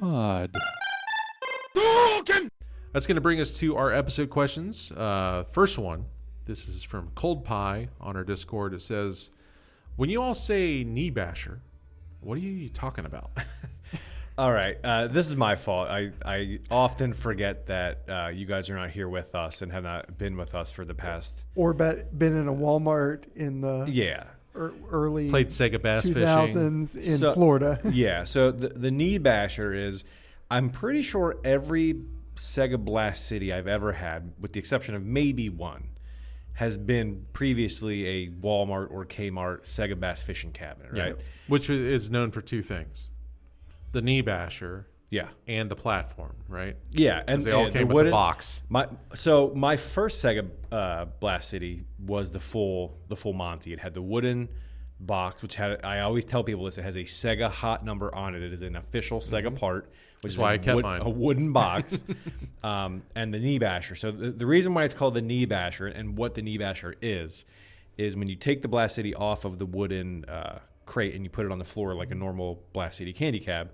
Podouken. That's going to bring us to our episode questions. First one, this is from Cold Pie on our Discord. It says, when you all say knee basher, what are you talking about? All right. This is my fault. I often forget that you guys are not here with us and have not been with us for the past... Or been in a Walmart in the early Played Sega Bass 2000s fishing. in Florida. Yeah. So the knee basher is, I'm pretty sure every Sega Blast City I've ever had, with the exception of maybe one, has been previously a Walmart or Kmart Sega Bass fishing cabinet, right? Yeah, which is known for two things. The knee basher, and the platform, right? Yeah, and they all came with the box. My first Sega Blast City was the full Monty. It had the wooden box, which had, I always tell people this, it has a Sega hot number on it. It is an official Sega part, which is why I kept mine. A wooden box, and the knee basher. So the reason why it's called the knee basher and what the knee basher is when you take the Blast City off of the wooden crate and you put it on the floor like a normal Blast City candy cab,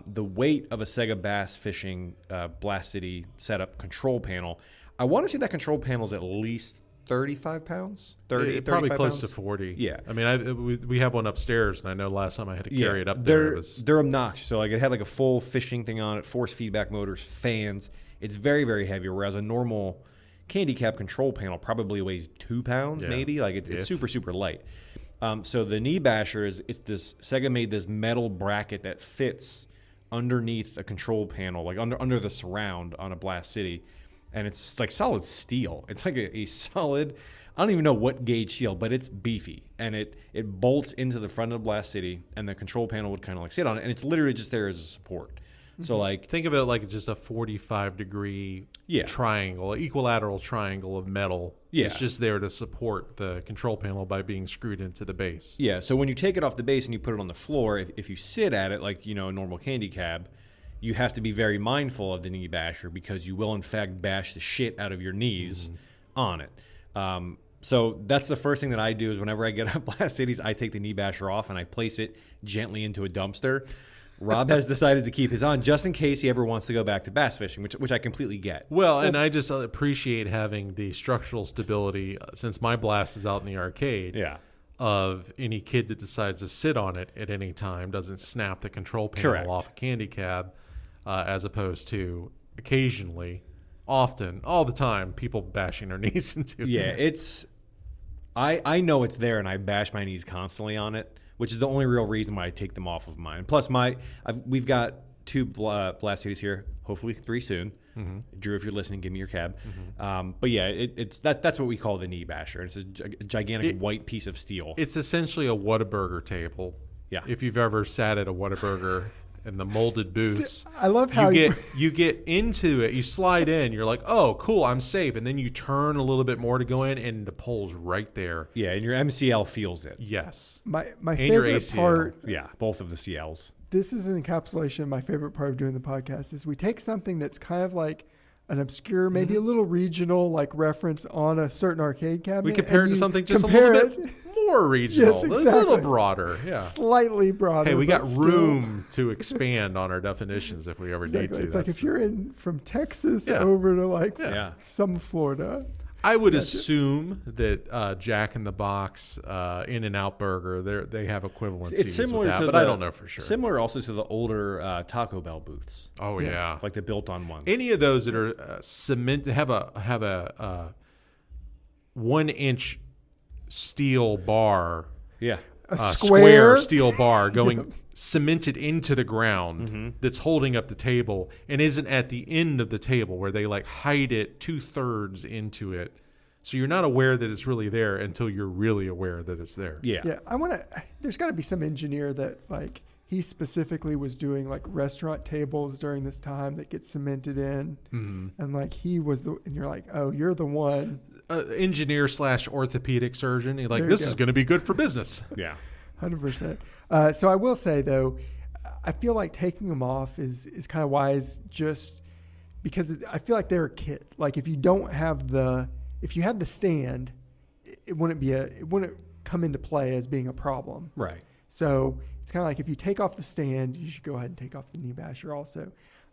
the weight of a Sega Bass Fishing Blast City setup control panel, I want to say that control panel is at least 35 pounds, 30, probably close pounds. to 40. Yeah. I mean, we have one upstairs, and I know last time I had to carry it up there. They're obnoxious. So like it had like a full fishing thing on it, force feedback motors, fans. It's very, very heavy, whereas a normal candy cab control panel probably weighs 2 pounds, maybe. Like it's super, super light. So the knee basher Sega made this metal bracket that fits underneath a control panel, like under the surround on a Blast City. And it's like solid steel. It's like a solid, I don't even know what gauge steel, but it's beefy. And it bolts into the front of the Blast City, and the control panel would kind of like sit on it. And it's literally just there as a support. So like, think of it like just a 45-degree triangle, equilateral triangle of metal. Yeah. It's just there to support the control panel by being screwed into the base. Yeah, so when you take it off the base and you put it on the floor, if you sit at it like, a normal candy cab, you have to be very mindful of the knee basher because you will, in fact, bash the shit out of your knees on it. So that's the first thing that I do is whenever I get up Blast Cities, I take the knee basher off and I place it gently into a dumpster. Rob has decided to keep his on just in case he ever wants to go back to bass fishing, which I completely get. Well, and I just appreciate having the structural stability since my Blast is out in the arcade. Yeah. Of any kid that decides to sit on it at any time doesn't snap the control panel off a candy cab, as opposed to occasionally, often, all the time, people bashing their knees into it. Yeah, it's... I know it's there, and I bash my knees constantly on it, which is the only real reason why I take them off of mine. Plus, we've got 2 Blast Cities here, hopefully 3 soon. Drew, if you're listening, give me your cab. But yeah, that's what we call the knee basher. It's a gigantic white piece of steel. It's essentially a Whataburger table. Yeah. If you've ever sat at a Whataburger in the molded booths, I love how you get into it. You slide in. You're like, oh, cool, I'm safe. And then you turn a little bit more to go in, and the pole's right there. Yeah, and your MCL feels it. Yes. My and favorite part. Yeah, both of the CLs. This is an encapsulation of my favorite part of doing the podcast is we take something that's kind of like an obscure, maybe a little regional like reference on a certain arcade cabinet. We compare it to something just a little bit more regional, yes, exactly. a little broader. Yeah. Slightly broader. Hey, we got room to expand on our definitions if we ever need to. It's like if you're in from Texas over to like some Florida. I would assume that Jack in the Box, In-N-Out Burger, they have equivalencies It's similar with that, to but I don't know for sure. Similar also to the older Taco Bell booths. Oh yeah, like the built-on ones. Any of those that are cement have a 1-inch steel bar, a square steel bar going cemented into the ground that's holding up the table and isn't at the end of the table where they like hide it 2/3 into it. So you're not aware that it's really there until you're really aware that it's there. Yeah. There's got to be some engineer that like he specifically was doing like restaurant tables during this time that get cemented in. And like he was and you're like, oh, you're the one. Engineer / orthopedic surgeon. He's like, this is going to be good for business. Yeah. 100%. So I will say though, I feel like taking them off is kind of wise just because I feel like they're a kit. Like if you have the stand, it wouldn't come into play as being a problem. Right. So it's kind of like if you take off the stand, you should go ahead and take off the knee basher also.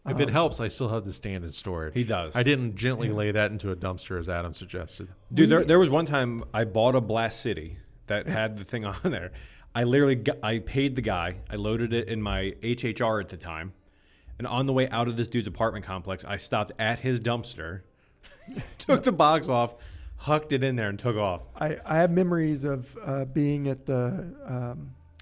If it helps, I still have the stand in storage. He does. I didn't gently lay that into a dumpster as Adam suggested. Dude, there was one time I bought a Blast City that had the thing on there. I paid the guy. I loaded it in my HHR at the time. And on the way out of this dude's apartment complex, I stopped at his dumpster, took the box off, hucked it in there, and took off. I have memories of being at the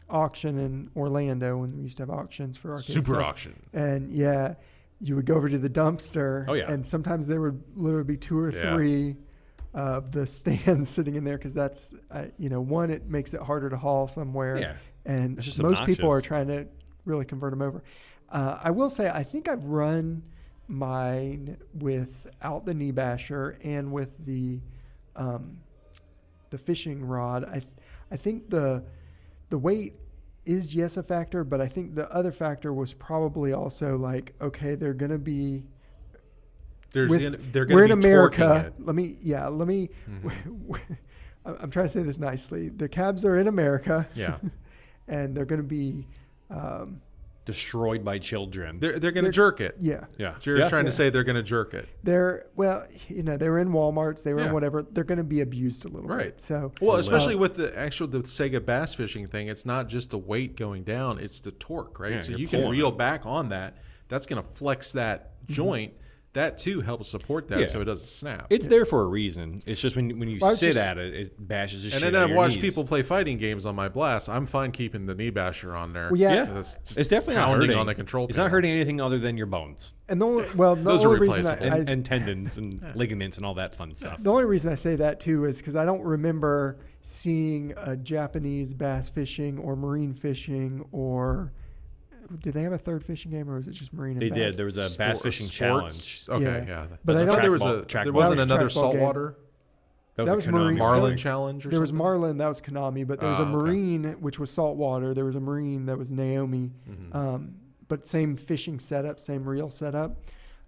auction in Orlando when we used to have auctions for arcade Super stuff. auction. And yeah, you would go over to the dumpster. Oh, yeah. And sometimes there would literally be 2 or 3 of the stands sitting in there because that's, one, it makes it harder to haul somewhere. Yeah. And It's just most people are obnoxious. trying to really convert them over. I will say, I think I've run mine without the knee basher and with the fishing rod. I think the weight is yes a factor, but I think the other factor was probably also like, okay, they're going to be They're we're going in to be America. torquing it. I'm trying to say this nicely. The cabs are in America. Yeah. And they're going to be, Destroyed by children. They're going to jerk it. yeah. Yeah. Jared's trying Yeah. to say they're going to jerk it. They were in Walmarts, they were Yeah. in whatever. They're going to be abused a little Right. bit. So, Well, especially with the Sega bass fishing thing, it's not just the weight going down, it's the torque, right? Yeah, So you're you can pulling reel it. back on that. That's going to flex that joint. That, too, helps support that Yeah. so it doesn't snap. It's there for a reason. It's just when you Well, I was sit just- at it, it bashes the And shit then out of I've your watched knees. people play fighting games on my blast. I'm fine keeping the knee basher on there. Well, yeah. Yeah, That's just it's definitely not pounding hurting on the control It's panel. not hurting anything other than your bones and the Those are only reason replaceable. and tendons and ligaments and all that fun stuff. the only reason I say that too is because I don't remember seeing a Japanese bass fishing or marine fishing or did they have a third fishing game or was it just marine and They bass? did. There was a bass fishing challenge. Okay, Yeah. yeah. But I I don't- thought there was Track there ball. wasn't That was another track ball game. saltwater That was a marine. Konami. Marlin challenge or There was something? Marlin, that was Konami, but there was a okay. marine which was saltwater. There was a marine that was Naomi, Mm-hmm. but same fishing setup, same reel setup.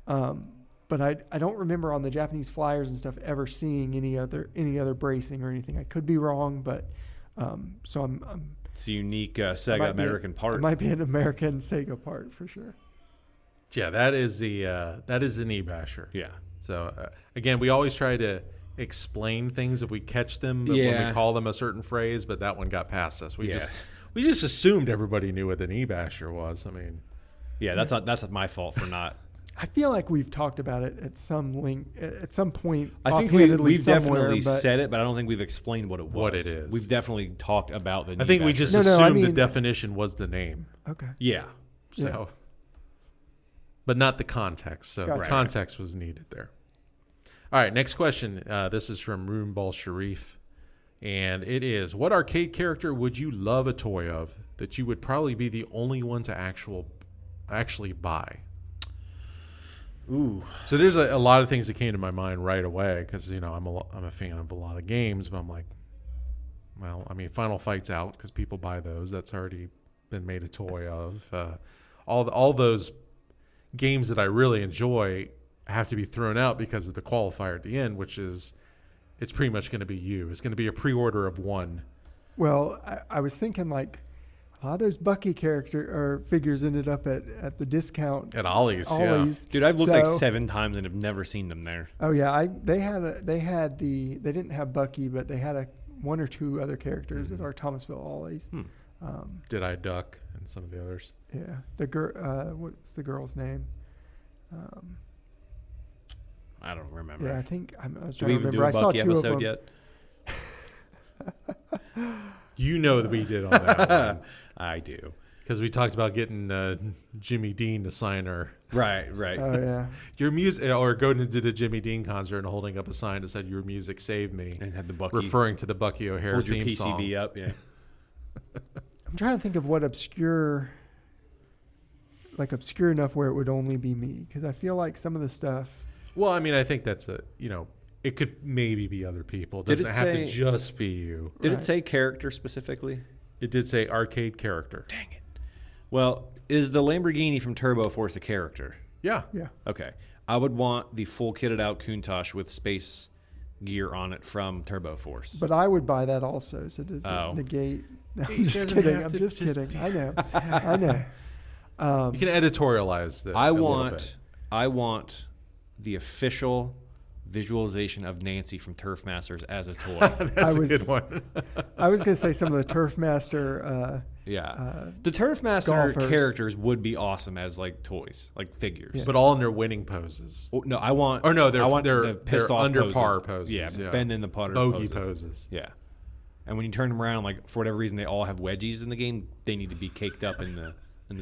But I don't remember on the Japanese flyers and stuff ever seeing any other bracing or anything. I could be wrong, but so I'm It's a unique I Sega might be- American part. It might be an American Sega part for sure. Yeah, that is the knee basher. Yeah. So again, we always try to explain things if we catch them when Yeah. we call them a certain phrase, but that one got past us. We Yeah. just assumed everybody knew what the knee basher was. I mean, Yeah, that's not my fault for not. I feel like we've talked about it at some point. I think offhandedly we've somewhere, definitely but said it, but I don't think we've explained what it was. What it is. We've definitely talked about the. I think we knee just No, assumed I the mean- definition was the name. okay. basher. Yeah. So, but not the context. So Gotcha. the context was needed there. All right, next question. This is from Roomball Sharif, and it is: what arcade character would you love a toy of that you would probably be the only one to actually buy? Ooh. So there's a lot of things that came to my mind right away because I'm a fan of a lot of games, but I'm like, well, I mean, Final Fight's out because people buy those. That's already been made a toy of. All those games that I really enjoy have to be thrown out because of the qualifier at the end, which is it's pretty much going to be you. It's going to be a pre-order of one. Well, I was thinking like a lot of those Bucky character or figures ended up at the discount. At Ollie's, yeah. Always. Dude, I've looked like So- 7 times and have never seen them there. Oh yeah, they didn't have Bucky, but they had one or two other characters at our Thomasville Ollie's. Did I Duck and some of the others? Yeah, the girl. What's the girl's name? I don't remember. Yeah, I think I was Do trying we to even do remember. a I saw Bucky 2 of them. episode yet? You know that we did on that one. I do. Because we talked about getting Jimmy Dean to sign our Right. Oh yeah. your music, or going into the Jimmy Dean concert and holding up a sign that said "Your music saved me," And had the Bucky. referring to the Bucky O'Hare Hold your theme PCB song. up. Yeah. I'm trying to think of what obscure enough where it would only be me because I feel like some of the stuff. Well, I mean, I think that's it could maybe be other people. It Did doesn't it have to say- just be you. Did Right. it say character specifically? It did say arcade character. Dang it. Well, is the Lamborghini from Turbo Force a character? Yeah. Yeah. Okay. I would want the full kitted out Countach with space gear on it from Turbo Force. But I would buy that also. So does Oh. it negate? No, I'm He just doesn't kidding. have I'm to just just kidding. I know. I know. You can editorialize that. I a little want bit. the official visualization of Nancy from Turf Masters as a toy. That's a good one. I was going to say some of the Turf Master. The Turf Master golfers. characters would be awesome as like toys, like figures. But all in their winning poses. Oh, no, I want. Or no, I want they're the pissed off under poses. par poses. Yeah, Yeah. bending the putter Bogey poses. poses. Yeah, and when you turn them around, like for whatever reason, they all have wedgies in the game. They need to be caked up in the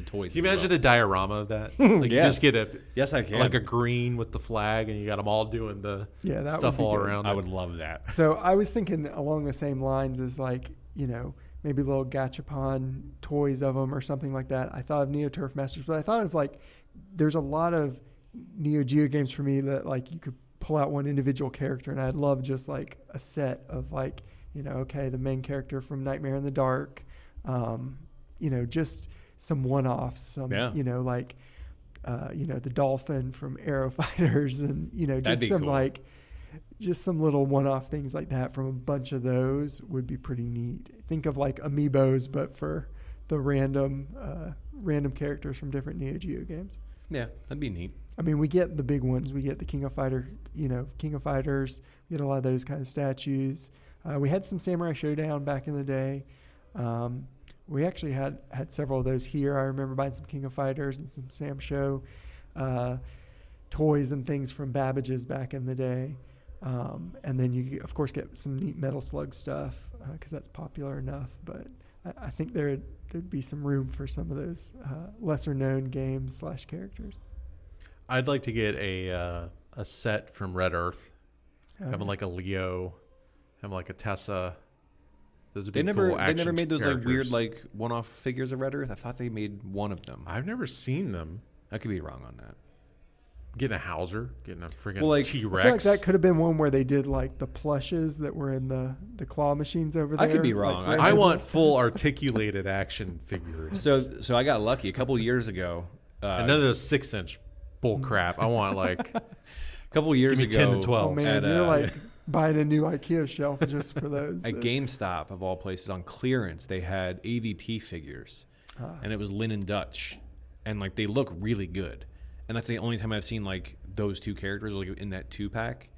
toys. Can you imagine a diorama of that? Like you Yes. just get Yes, I can. like a green with the flag, and you got them all doing the That stuff would be all good. around. I it. would love that. So I was thinking along the same lines as like, maybe little gachapon toys of them or something like that. I thought of Neo Turf Masters, but I thought of like, there's a lot of Neo Geo games for me that like you could pull out one individual character, and I'd love just like a set of like, okay, the main character from Nightmare in the Dark, just some one-offs, some, Yeah. like, the dolphin from Aero Fighters, and That'd just be some cool. like, just some little one-off things like that from a bunch of those would be pretty neat. Think of like amiibos, but for the random characters from different Neo Geo games. Yeah, that'd be neat. I mean, we get the big ones. We get the King of Fighters. We get a lot of those kind of statues. We had some Samurai Showdown back in the day. We actually had several of those here. I remember buying some King of Fighters and some Sam Show toys and things from Babbage's back in the day. And then you, of course, get some neat Metal Slug stuff because that's popular enough. But I think there'd be some room for some of those lesser-known games / characters. I'd like to get a set from Red Earth, having like a Leo, having like a Tessa. Those would be They never cool action made those like characters. weird like one-off figures of Red Earth. I thought they made one of them. I've never seen them. I could be wrong on that. Getting a Hauser, getting a freaking Well, like, T-Rex. I feel like that could have been one where they did like the plushes that were in the claw machines over there. I could be wrong. Like, I want full articulated action figures. So I got lucky a couple of years ago. And none of those 6-inch bull crap. I want like A couple of years Give me ago, 10 to 12. Oh man, at, you're like buying a new IKEA shelf just for those. at GameStop of all places on clearance, they had AVP figures, and it was Lynn Dutch, and like they look really good. And that's the only time I've seen like those two characters like in that 2-pack.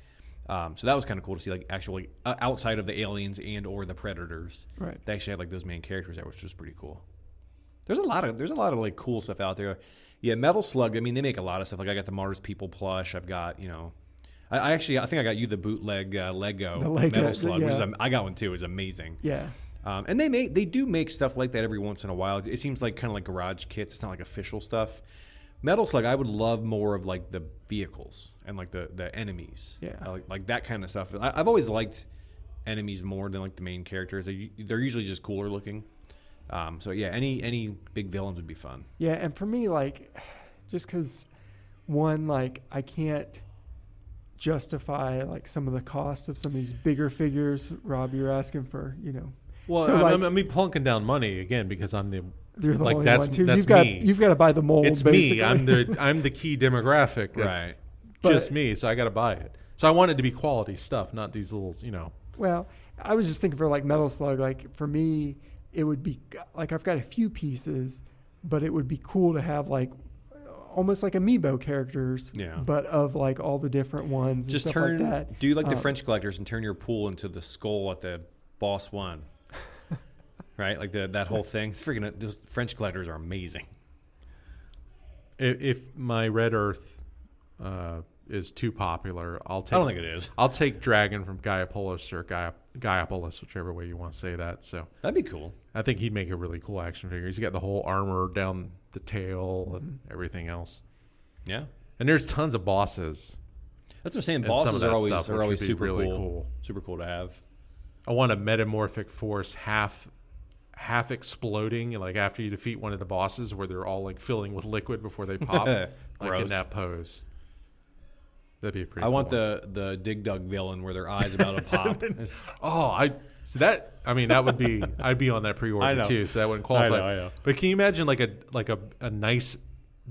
So that was kind of cool to see, like actually outside of the aliens and or the predators. Right. They actually had like those main characters there, which was pretty cool. There's a lot of like cool stuff out there. Yeah, Metal Slug. I mean, they make a lot of stuff. Like I got the Mars People plush. I've got I think I got you the bootleg Lego The Lego, Metal Slug, which is yeah. I got one too. It was amazing. Yeah. And they do make stuff like that every once in a while. It seems like kind of like garage kits. It's not like official stuff. Metal Slug, I would love more of like the vehicles and like the enemies. Yeah. Like that kind of stuff. I've always liked enemies more than like the main characters. They're usually just cooler looking. So yeah, any big villains would be fun. Yeah, and for me, like, just because one, like, I can't justify like some of the costs of some of these bigger figures. Rob, you're asking for, well, So, I'm be plunking down money again because I'm the you're the like only that's one too. that's You've got to buy the mold. It's basically. me. I'm the key demographic. It's But- just me, so I got to buy it. So I want it to be quality stuff, not these little, Well, I was just thinking for like Metal Slug, like for me, it would be like I've got a few pieces, but it would be cool to have like almost like amiibo characters, Yeah. but of like all the different ones and Just stuff like that. do like the French collectors and turn your pool into the skull at the boss one. Right? Like that whole thing. It's freaking, those French collectors are amazing. if my Red Earth is too popular, I'll take. I don't think it is. I'll take Dragon from Gaiapolis or Gaiapolis, whichever way you want to say that. So That'd be cool. I think he'd make a really cool action figure. He's got the whole armor down the tail and everything else. Yeah. And there's tons of bosses. That's what I'm saying. And some of Bosses that are always stuff, which would be super really cool. cool. Super cool to have. I want a metamorphic force half exploding, like after you defeat one of the bosses, where they're all like filling with liquid before they pop, like in Gross. that pose. That'd be pretty. I cool. want the Dig Dug villain where their eyes about to pop. that would be. I'd be on that I pre-order know. too, so that wouldn't qualify. I know. But can you imagine like a nice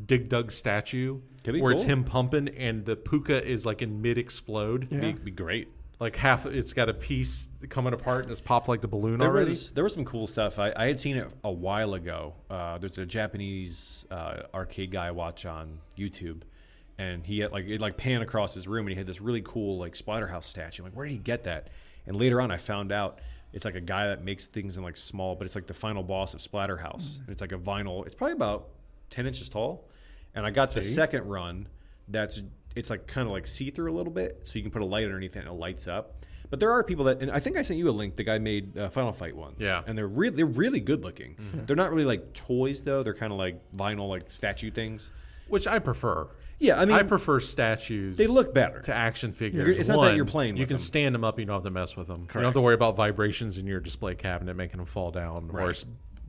Dig Dug statue Could be where it's cool. him pumping and the puka is like in mid explode? Yeah. Be great. like half. It's got a piece coming apart and it's popped like the balloon There already. there was some cool stuff. I had seen it a while ago. There's a Japanese arcade guy I watch on YouTube, and he had it pan across his room, and he had this really cool like Splatterhouse statue. I'm like, where did he get that? And later on, I found out it's like a guy that makes things in like small, but it's like the final boss of Splatterhouse. And it's like a vinyl. It's probably about 10 inches tall, and I got the second run. It's like kind of like see-through a little bit, so you can put a light underneath it and it lights up. But there are people that, and I think I sent you a link. The guy made Final Fight ones. Yeah, and they're really good looking. Mm-hmm. They're not really like toys though. They're kind of like vinyl, like statue things, which I prefer. Yeah, I mean, I prefer statues. They look better to action figures. It's not that you're playing with them. You can stand them up. You don't have to mess with them. Correct. You don't have to worry about vibrations in your display cabinet making them fall down, or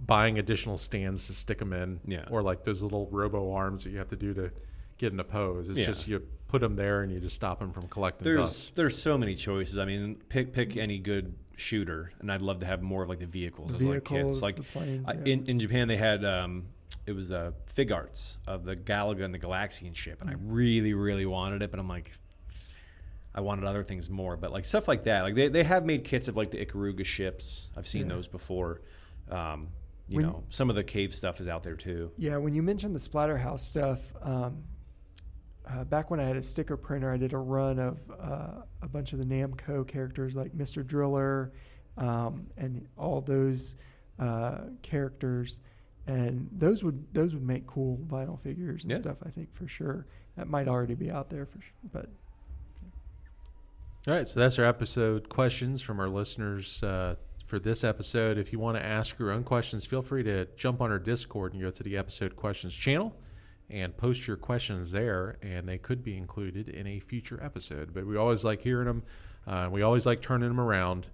buying additional stands to stick them in, or like those little robo arms that you have to do to get in a pose. It's just you put them there and you just stop them from collecting dust. There's so many choices. I mean, pick any good shooter, and I'd love to have more of like the vehicles. Like kits. Like the planes, in Japan, they had it was fig arts of the Galaga and the Galaxian ship, and I really wanted it, but I'm like, I wanted other things more. But like stuff like that, like they have made kits of like the Ikaruga ships. I've seen those before. You know, some of the cave stuff is out there too. Yeah, when you mentioned the Splatterhouse stuff, back when I had a sticker printer, I did a run of a bunch of the Namco characters like Mr. Driller and all those characters, and those would make cool vinyl figures and stuff. I think for sure that might already be out there for sure. But all right, so that's our episode questions from our listeners. For this episode, if you want to ask your own questions, feel free to jump on our Discord and go to the episode questions channel and post your questions there, and they could be included in a future episode. But we always like hearing them. We always like turning them around.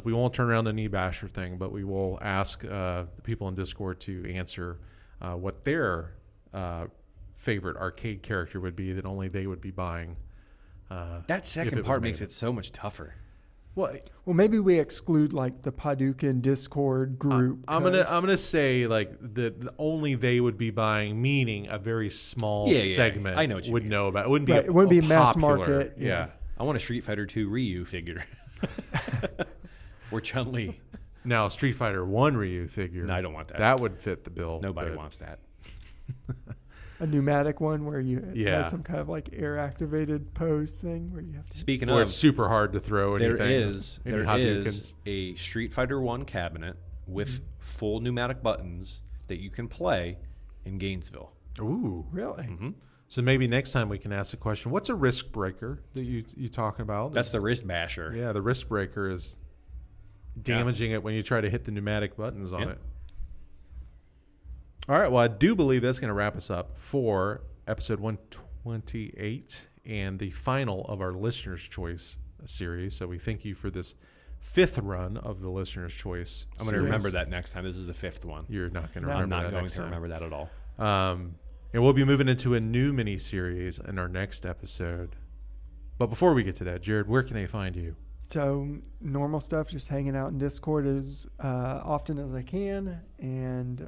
We won't turn around the knee basher thing, but we will ask the people in Discord to answer what their favorite arcade character would be that only they would be buying. That second part makes it so much tougher. Well, maybe we exclude like the Podouken Discord group. I'm gonna say like the only they would be buying, meaning a very small segment. I know what you would mean. know about. It wouldn't be. It wouldn't be mass popular. market. Yeah. I want a Street Fighter 2 Ryu figure, or Chun-Li. Now, Street Fighter 1 Ryu figure. No, I don't want that. That would fit the bill. Nobody wants that. A pneumatic one where you have some kind of like air activated pose thing where you have to. Speaking of, it's super hard to throw anything. There is a Street Fighter 1 cabinet with full pneumatic buttons that you can play in Gainesville. Ooh, really? Mm-hmm. So maybe next time we can ask the question: what's a wrist breaker that you talking about? That's the wrist basher. Yeah, the wrist breaker is damaging it when you try to hit the pneumatic buttons on it. All right, well, I do believe that's going to wrap us up for episode 128 and the final of our Listener's Choice series. So we thank you for this fifth run of the Listener's Choice. I'm going to remember that next time. This is the fifth one. You're not going to remember that. I'm not going to remember that at all. And we'll be moving into a new mini-series in our next episode. But before we get to that, Jared, where can they find you? So normal stuff, just hanging out in Discord as often as I can. And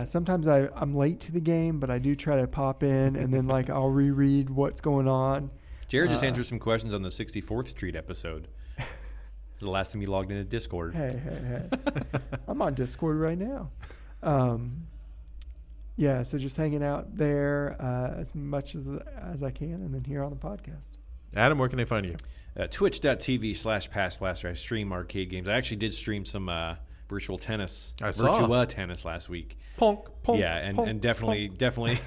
sometimes I'm late to the game, but I do try to pop in and then like I'll reread what's going on. Jared just answered some questions on the 64th Street episode. The last time he logged into Discord. Hey. I'm on Discord right now. So just hanging out there as much as I can, and then here on the podcast. Adam, where can they find you? Twitch.tv/PassBlaster. I stream arcade games. I actually did stream some virtual tennis. Virtua Tennis last week. Punk. Yeah, and definitely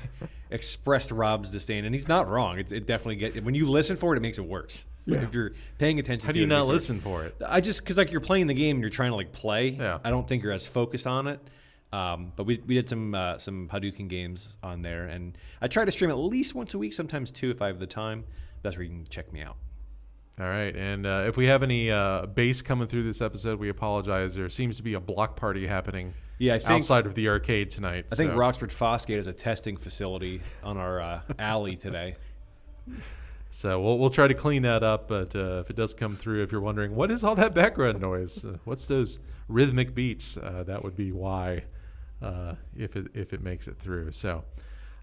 expressed Rob's disdain, and he's not wrong. It definitely when you listen for it, it makes it worse. Yeah. If you're paying attention, how do you not listen for it? I just because like you're playing the game and you're trying to like play. Yeah. I don't think you're as focused on it. But we did some Podouken games on there, and I try to stream at least once a week, sometimes two if I have the time. That's where you can check me out. All right, and if we have any bass coming through this episode, we apologize. There seems to be a block party happening outside of the arcade tonight. I think Roxford Fosgate is a testing facility on our alley today. So we'll try to clean that up, but if it does come through, if you're wondering, what is all that background noise? What's those rhythmic beats? That would be why, if it makes it through. So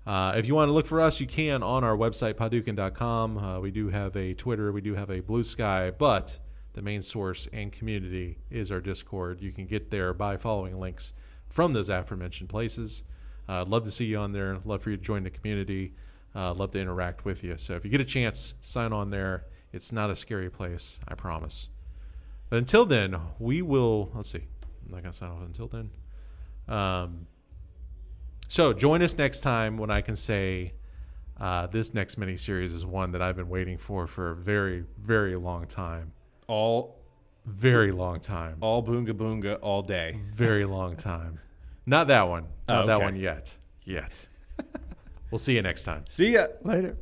If you want to look for us, you can on our website, podouken.com. We do have a Twitter. We do have a Blue Sky. But the main source and community is our Discord. You can get there by following links from those aforementioned places. I'd love to see you on there. Love for you to join the community. Love to interact with you. So if you get a chance, sign on there. It's not a scary place, I promise. But until then, we will... Let's see. I'm not going to sign off until then. So join us next time when I can say this next miniseries is one that I've been waiting for a very, very long time. Very long time. All boonga boonga all day. Very long time. Not that one. Not that one yet. We'll see you next time. See ya. Later.